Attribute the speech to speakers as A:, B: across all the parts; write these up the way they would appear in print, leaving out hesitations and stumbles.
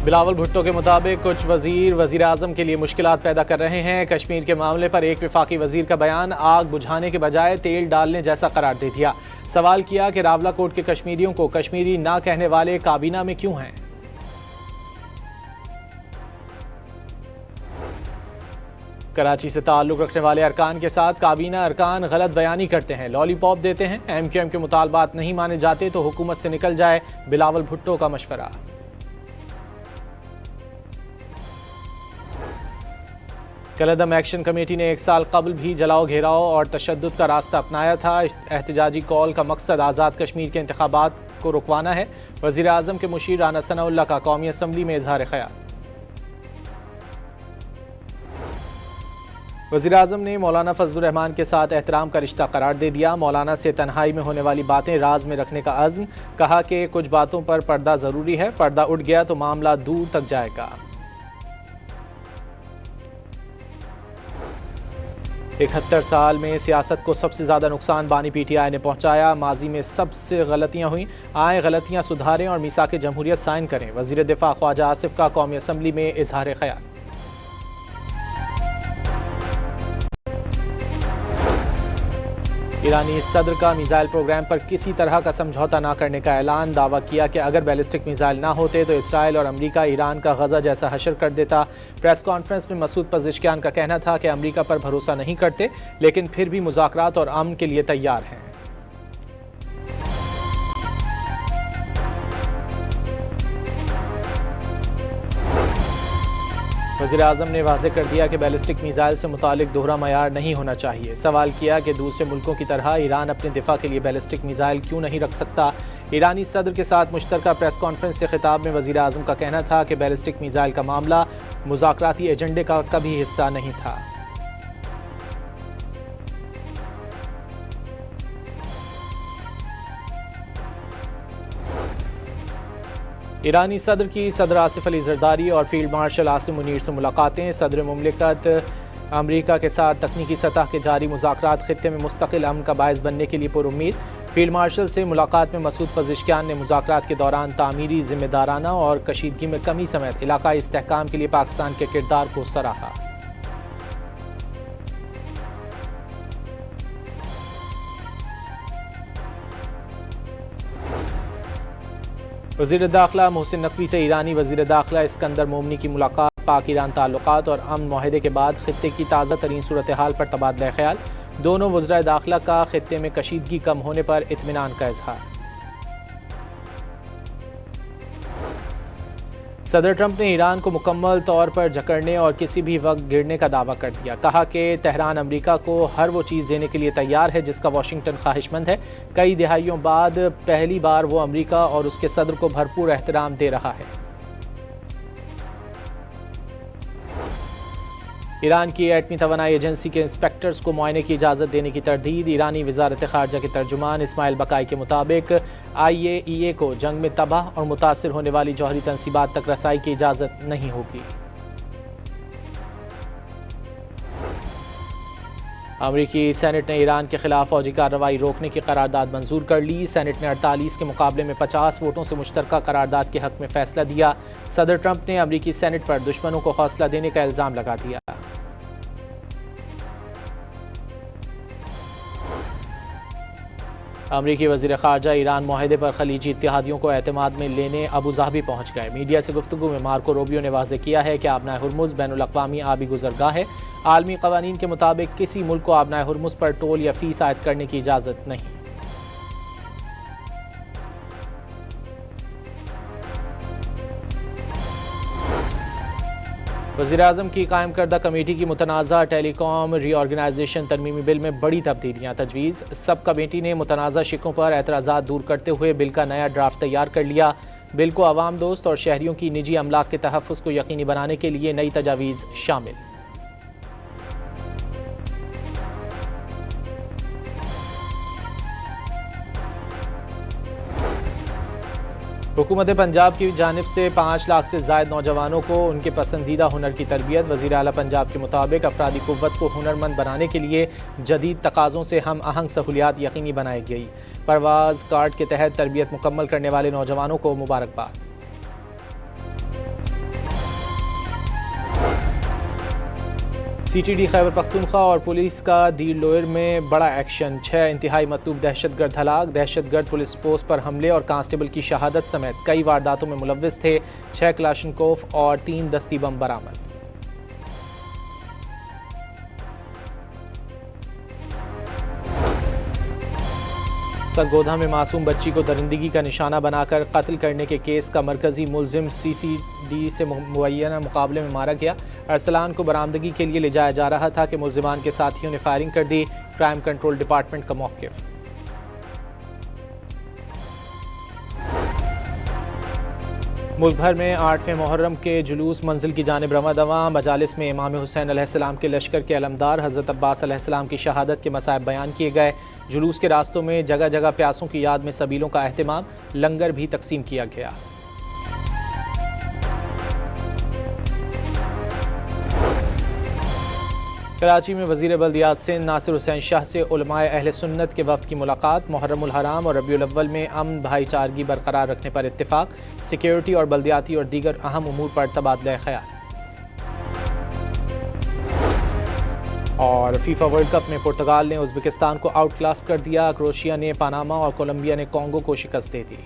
A: بلاول بھٹو کے مطابق کچھ وزیر اعظم کے لیے مشکلات پیدا کر رہے ہیں۔ کشمیر کے معاملے پر ایک وفاقی وزیر کا بیان آگ بجھانے کے بجائے تیل ڈالنے جیسا قرار دے دیا۔ سوال کیا کہ راولاکوٹ کے کشمیریوں کو کشمیری نہ کہنے والے کابینہ میں کیوں ہیں؟ کراچی سے تعلق رکھنے والے ارکان کے ساتھ کابینہ ارکان غلط بیانی کرتے ہیں، لالی پاپ دیتے ہیں۔ ایم کیو ایم کے مطالبات نہیں مانے جاتے تو حکومت سے نکل جائے، بلاول بھٹو کا مشورہ۔ کالعدم ایکشن کمیٹی نے 1 سال قبل بھی جلاؤ گھیراؤ اور تشدد کا راستہ اپنایا تھا۔ احتجاجی کال کا مقصد آزاد کشمیر کے انتخابات کو رکوانا ہے۔ وزیر اعظم کے مشیر رانا ثناء اللہ کا قومی اسمبلی میں اظہار خیال۔ وزیر اعظم نے مولانا فضل الرحمان کے ساتھ احترام کا رشتہ قرار دے دیا۔ مولانا سے تنہائی میں ہونے والی باتیں راز میں رکھنے کا عزم، کہا کہ کچھ باتوں پر پردہ ضروری ہے، پردہ اٹھ گیا تو معاملہ دور تک جائے گا۔ 71 سال میں سیاست کو سب سے زیادہ نقصان بانی پی ٹی آئی نے پہنچایا۔ ماضی میں سب سے غلطیاں ہوئیں، آئیں غلطیاں سدھاریں اور میثاق جمہوریت سائن کریں۔ وزیر دفاع خواجہ آصف کا قومی اسمبلی میں اظہار خیال۔ ایرانی صدر کا میزائل پروگرام پر کسی طرح کا سمجھوتا نہ کرنے کا اعلان، دعویٰ کیا کہ اگر بیلسٹک میزائل نہ ہوتے تو اسرائیل اور امریکہ ایران کا غزہ جیسا حشر کر دیتا۔ پریس کانفرنس میں مسعود پزشکیان کا کہنا تھا کہ امریکہ پر بھروسہ نہیں کرتے لیکن پھر بھی مذاکرات اور امن کے لیے تیار ہیں۔ وزیر اعظم نے واضح کر دیا کہ بیلسٹک میزائل سے متعلق دوہرا معیار نہیں ہونا چاہیے۔ سوال کیا کہ دوسرے ملکوں کی طرح ایران اپنے دفاع کے لیے بیلسٹک میزائل کیوں نہیں رکھ سکتا۔ ایرانی صدر کے ساتھ مشترکہ پریس کانفرنس سے خطاب میں وزیر اعظم کا کہنا تھا کہ بیلسٹک میزائل کا معاملہ مذاکراتی ایجنڈے کا کبھی حصہ نہیں تھا۔ ایرانی صدر کی صدر آصف علی زرداری اور فیلڈ مارشل عاصم منیر سے ملاقاتیں۔ صدر مملکت امریکہ کے ساتھ تکنیکی سطح کے جاری مذاکرات خطے میں مستقل امن کا باعث بننے کے لیے پر امید۔ فیلڈ مارشل سے ملاقات میں مسعود پزشکیان نے مذاکرات کے دوران تعمیری ذمہ دارانہ اور کشیدگی میں کمی سمیت علاقائی استحکام کے لیے پاکستان کے کردار کو سراہا۔ وزیر داخلہ محسن نقوی سے ایرانی وزیر داخلہ اسکندر مومنی کی ملاقات۔ پاک ایران تعلقات اور امن معاہدے کے بعد خطے کی تازہ ترین صورتحال پر تبادلہ خیال۔ دونوں وزرائے داخلہ کا خطے میں کشیدگی کم ہونے پر اطمینان کا اظہار۔ صدر ٹرمپ نے ایران کو مکمل طور پر جکڑنے اور کسی بھی وقت گرنے کا دعویٰ کر دیا۔ کہا کہ تہران امریکہ کو ہر وہ چیز دینے کے لیے تیار ہے جس کا واشنگٹن خواہش مند ہے۔ کئی دہائیوں بعد پہلی بار وہ امریکہ اور اس کے صدر کو بھرپور احترام دے رہا ہے۔ ایران کی ایٹمی توانائی ایجنسی کے انسپیکٹرز کو معائنے کی اجازت دینے کی تردید۔ ایرانی وزارت خارجہ کے ترجمان اسماعیل بقائی کے مطابق IAEA کو جنگ میں تباہ اور متاثر ہونے والی جوہری تنصیبات تک رسائی کی اجازت نہیں ہوگی۔ امریکی سینٹ نے ایران کے خلاف فوجی کارروائی روکنے کی قرارداد منظور کر لی۔ سینٹ نے 48 کے مقابلے میں 50 ووٹوں سے مشترکہ قرارداد کے حق میں فیصلہ دیا۔ صدر ٹرمپ نے امریکی سینٹ پر دشمنوں کو حوصلہ دینے کا الزام لگا دیا۔ امریکی وزیر خارجہ ایران معاہدے پر خلیجی اتحادیوں کو اعتماد میں لینے ابوظہبی پہنچ گئے۔ میڈیا سے گفتگو میں مارکو روبیو نے واضح کیا ہے کہ آبنائے ہرمز بین الاقوامی آبی گزرگاہ ہے۔ عالمی قوانین کے مطابق کسی ملک کو آبنائے ہرمز پر ٹول یا فیس عائد کرنے کی اجازت نہیں۔ وزیر اعظم کی قائم کردہ کمیٹی کی متنازع ٹیلی کام ری آرگنائزیشن ترمیمی بل میں بڑی تبدیلیاں تجویز۔ سب کمیٹی نے متنازع شقوں پر اعتراضات دور کرتے ہوئے بل کا نیا ڈرافٹ تیار کر لیا۔ بل کو عوام دوست اور شہریوں کی نجی املاک کے تحفظ کو یقینی بنانے کے لیے نئی تجاویز شامل۔ حکومت پنجاب کی جانب سے 5 لاکھ سے زائد نوجوانوں کو ان کے پسندیدہ ہنر کی تربیت۔ وزیر اعلیٰ پنجاب کے مطابق افرادی قوت کو ہنرمند بنانے کے لیے جدید تقاضوں سے ہم آہنگ سہولیات یقینی بنائی گئی۔ پرواز کارڈ کے تحت تربیت مکمل کرنے والے نوجوانوں کو مبارکباد۔ C T D Khyber Pakhtunkhwa اور پولیس کا دیر لوئر میں بڑا ایکشن، 6 انتہائی مطلوب دہشت گرد ہلاک، دہشت گرد پولیس پوسٹ پر حملے اور کانسٹیبل کی شہادت سمیت کئی وارداتوں میں ملوث تھے، 6 کلاشنکوف اور 3 دستی بم برآمد۔ سرگودھا میں معصوم بچی کو درندگی کا نشانہ بنا کر قتل کرنے کے کیس کا مرکزی ملزم سی سی ڈی سے مبینہ مقابلے میں مارا گیا۔ ارسلان کو برآمدگی کے لیے لے جایا جا رہا تھا کہ ملزمان کے ساتھیوں نے فائرنگ کر دی، کرائم کنٹرول ڈپارٹمنٹ کا موقف۔ ملک بھر میں 8ویں محرم کے جلوس منزل کی جانب رواں دواں، مجالس میں امام حسین علیہ السلام کے لشکر کے علمدار حضرت عباس علیہ السلام کی شہادت کے مصائب بیان کیے گئے۔ جلوس کے راستوں میں جگہ جگہ پیاسوں کی یاد میں سبیلوں کا اہتمام، لنگر بھی تقسیم کیا گیا۔ کراچی میں وزیر بلدیات سندھ ناصر حسین شاہ سے علماء اہل سنت کے وفد کی ملاقات، محرم الحرام اور ربیع الاول میں امن بھائی چارگی برقرار رکھنے پر اتفاق، سیکیورٹی اور بلدیاتی اور دیگر اہم امور پر تبادلہ خیال۔ اور فیفا ورلڈ کپ میں پرتگال نے ازبکستان کو آؤٹ کلاس کر دیا، کروشیا نے پاناما اور کولمبیا نے کانگو کو شکست دے دی۔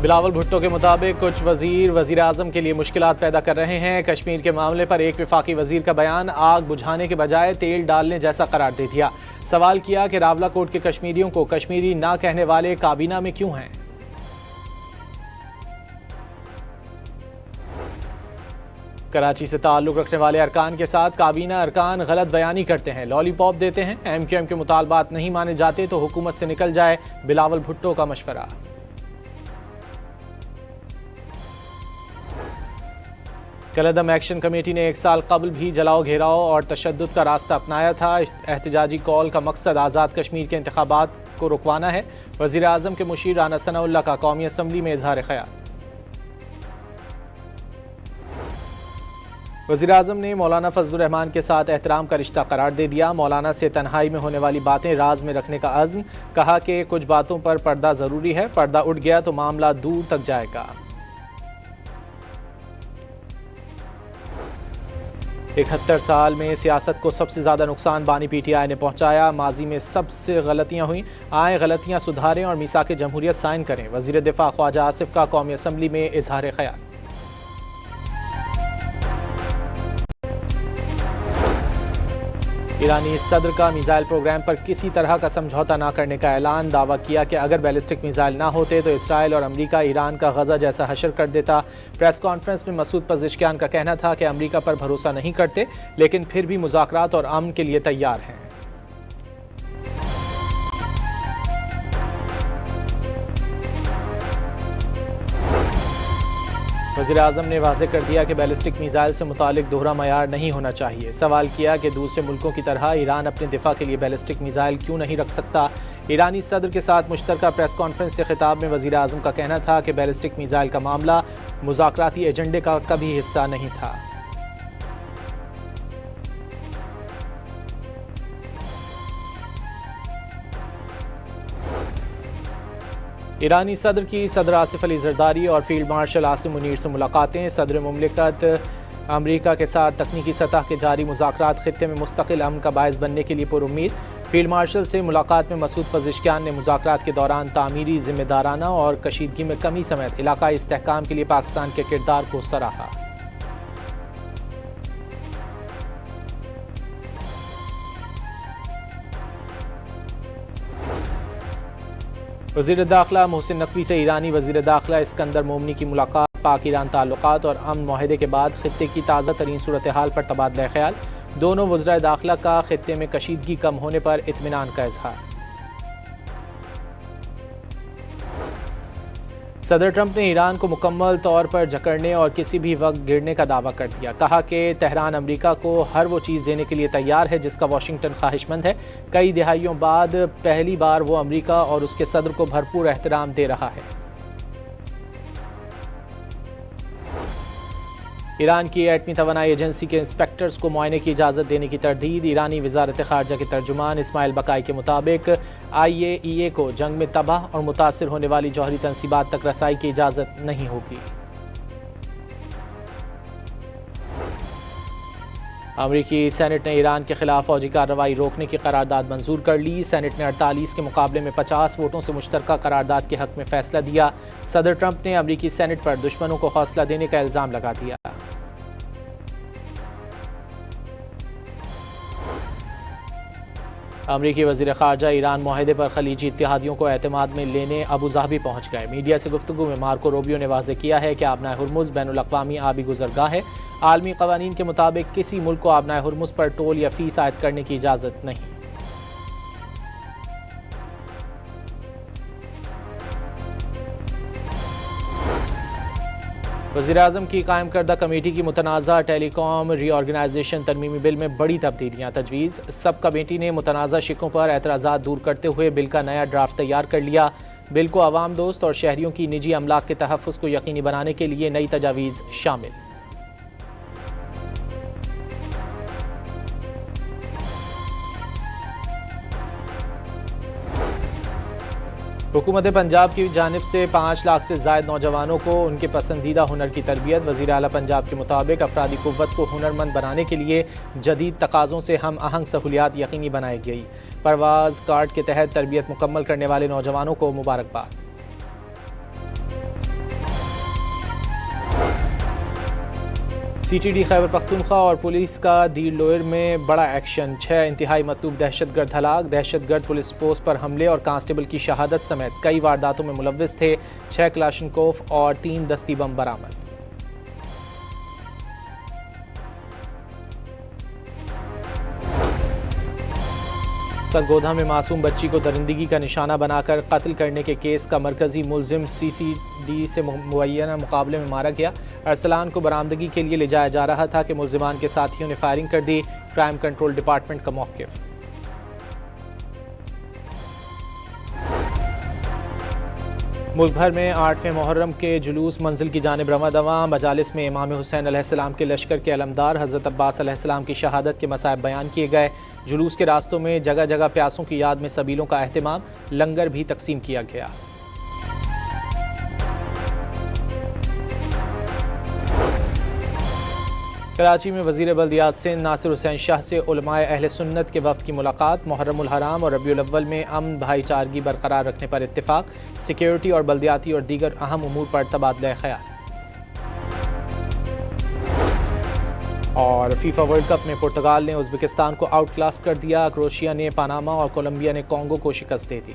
A: بلاول بھٹو کے مطابق کچھ وزیر اعظم کے لیے مشکلات پیدا کر رہے ہیں۔ کشمیر کے معاملے پر ایک وفاقی وزیر کا بیان آگ بجھانے کے بجائے تیل ڈالنے جیسا قرار دے دیا۔ سوال کیا کہ راولاکوٹ کے کشمیریوں کو کشمیری نہ کہنے والے کابینہ میں کیوں ہیں؟ کراچی سے تعلق رکھنے والے ارکان کے ساتھ کابینہ ارکان غلط بیانی کرتے ہیں، لالی پاپ دیتے ہیں، ایم کیو ایم کے مطالبات نہیں مانے جاتے تو حکومت سے نکل جائے، بلاول بھٹو کا مشورہ۔ کلعدم ایکشن کمیٹی نے 1 سال قبل بھی جلاؤ گھیراؤ اور تشدد کا راستہ اپنایا تھا۔ احتجاجی کال کا مقصد آزاد کشمیر کے انتخابات کو رکوانا ہے، وزیر اعظم کے مشیر رانا ثناء اللہ کا قومی اسمبلی میں اظہار خیال۔ وزیر اعظم نے مولانا فضل الرحمان کے ساتھ احترام کا رشتہ قرار دے دیا، مولانا سے تنہائی میں ہونے والی باتیں راز میں رکھنے کا عزم، کہا کہ کچھ باتوں پر پردہ ضروری ہے، پردہ اٹھ گیا تو معاملہ دور تک جائے گا۔ 71 سال میں سیاست کو سب سے زیادہ نقصان بانی پی ٹی آئی نے پہنچایا، ماضی میں سب سے غلطیاں ہوئیں، آئیں غلطیاں سدھاریں اور میثاق جمہوریت سائن کریں، وزیر دفاع خواجہ آصف کا قومی اسمبلی میں اظہار خیال۔ ایرانی صدر کا میزائل پروگرام پر کسی طرح کا سمجھوتہ نہ کرنے کا اعلان، دعویٰ کیا کہ اگر بیلسٹک میزائل نہ ہوتے تو اسرائیل اور امریکہ ایران کا غزہ جیسا حشر کر دیتا۔ پریس کانفرنس میں مسعود پزشکیان کا کہنا تھا کہ امریکہ پر بھروسہ نہیں کرتے لیکن پھر بھی مذاکرات اور امن کے لیے تیار ہیں۔ وزیر اعظم نے واضح کر دیا کہ بیلسٹک میزائل سے متعلق دوہرا معیار نہیں ہونا چاہیے۔ سوال کیا کہ دوسرے ملکوں کی طرح ایران اپنے دفاع کے لیے بیلسٹک میزائل کیوں نہیں رکھ سکتا۔ ایرانی صدر کے ساتھ مشترکہ پریس کانفرنس سے خطاب میں وزیر اعظم کا کہنا تھا کہ بیلسٹک میزائل کا معاملہ مذاکراتی ایجنڈے کا کبھی حصہ نہیں تھا۔ ایرانی صدر کی صدر آصف علی زرداری اور فیلڈ مارشل عاصم منیر سے ملاقاتیں، صدر مملکت امریکہ کے ساتھ تکنیکی سطح کے جاری مذاکرات خطے میں مستقل امن کا باعث بننے کے لیے پرامید۔ فیلڈ مارشل سے ملاقات میں مسعود پزشکیان نے مذاکرات کے دوران تعمیری ذمہ دارانہ اور کشیدگی میں کمی سمیت علاقائی استحکام کے لیے پاکستان کے کردار کو سراہا۔ وزیر داخلہ محسن نقوی سے ایرانی وزیر داخلہ اسکندر مومنی کی ملاقات، پاک ایران تعلقات اور امن معاہدے کے بعد خطے کی تازہ ترین صورتحال پر تبادلہ خیال، دونوں وزرائے داخلہ کا خطے میں کشیدگی کم ہونے پر اطمینان کا اظہار۔ صدر ٹرمپ نے ایران کو مکمل طور پر جکڑنے اور کسی بھی وقت گرنے کا دعویٰ کر دیا، کہا کہ تہران امریکہ کو ہر وہ چیز دینے کے لیے تیار ہے جس کا واشنگٹن خواہش مند ہے۔ کئی دہائیوں بعد پہلی بار وہ امریکہ اور اس کے صدر کو بھرپور احترام دے رہا ہے۔ ایران کی ایٹمی توانائی ایجنسی کے انسپیکٹرز کو معائنے کی اجازت دینے کی تردید۔ ایرانی وزارت خارجہ کے ترجمان اسماعیل بقائی کے مطابق IAEA کو جنگ میں تباہ اور متاثر ہونے والی جوہری تنصیبات تک رسائی کی اجازت نہیں ہوگی۔ امریکی سینٹ نے ایران کے خلاف فوجی کارروائی روکنے کی قرارداد منظور کر لی۔ سینٹ نے 48 کے مقابلے میں 50 ووٹوں سے مشترکہ قرارداد کے حق میں فیصلہ دیا۔ صدر ٹرمپ نے امریکی سینٹ پر دشمنوں کو حوصلہ دینے کا الزام لگا دیا۔ امریکی وزیر خارجہ ایران معاہدے پر خلیجی اتحادیوں کو اعتماد میں لینے ابوظہبی پہنچ گئے۔ میڈیا سے گفتگو میں مارکو روبیو نے واضح کیا ہے کہ آبنائے ہرمز بین الاقوامی آبی گزرگاہ ہے۔ عالمی قوانین کے مطابق کسی ملک کو آبنائے ہرمز پر ٹول یا فیس عائد کرنے کی اجازت نہیں۔ وزیراعظم کی قائم کردہ کمیٹی کی متنازع ٹیلی کام ری آرگنائزیشن ترمیمی بل میں بڑی تبدیلیاں تجویز۔ سب کمیٹی نے متنازع شقوں پر اعتراضات دور کرتے ہوئے بل کا نیا ڈرافٹ تیار کر لیا۔ بل کو عوام دوست اور شہریوں کی نجی املاک کے تحفظ کو یقینی بنانے کے لیے نئی تجاویز شامل۔ حکومت پنجاب کی جانب سے 5 لاکھ سے زائد نوجوانوں کو ان کے پسندیدہ ہنر کی تربیت۔ وزیر اعلیٰ پنجاب کے مطابق افرادی قوت کو ہنرمند بنانے کے لیے جدید تقاضوں سے ہم آہنگ سہولیات یقینی بنائی گئی۔ پرواز کارڈ کے تحت تربیت مکمل کرنے والے نوجوانوں کو مبارکباد۔ CTD خیبر پختونخوا اور پولیس کا دیر لوئر میں بڑا ایکشن۔ 6 انتہائی مطلوب دہشت گرد ہلاک۔ دہشت گرد پولیس پوسٹ پر حملے اور کانسٹیبل کی شہادت سمیت کئی وارداتوں میں ملوث تھے۔ 6 کلاشنکوف اور 3 دستی بم برآمد۔ سرگودھا میں معصوم بچی کو درندگی کا نشانہ بنا کر قتل کرنے کے کیس کا مرکزی ملزم CCD سے مبینہ مقابلے میں مارا گیا۔ ارسلان کو برآمدگی کے لیے لے جایا جا رہا تھا کہ ملزمان کے ساتھیوں نے فائرنگ کر دی۔ کرائم کنٹرول ڈپارٹمنٹ کا موقف۔ ملک بھر میں 8ویں محرم کے جلوس منزل کی جانب رواں دواں۔ مجالس میں امام حسین علیہ السلام کے لشکر کے علمدار حضرت عباس علیہ السلام کی شہادت کے مصائب بیان کیے گئے۔ جلوس کے راستوں میں جگہ جگہ پیاسوں کی یاد میں سبیلوں کا اہتمام، لنگر بھی تقسیم کیا گیا۔ کراچی میں وزیر بلدیات سندھ ناصر حسین شاہ سے علماء اہل سنت کے وفد کی ملاقات۔ محرم الحرام اور ربیع الاول میں امن بھائی چارگی برقرار رکھنے پر اتفاق۔ سیکیورٹی اور بلدیاتی اور دیگر اہم امور پر تبادلہ خیال۔ اور فیفا ورلڈ کپ میں پرتگال نے ازبکستان کو آؤٹ کلاس کر دیا۔ کروشیا نے پاناما اور کولمبیا نے کانگو کو شکست دے دی۔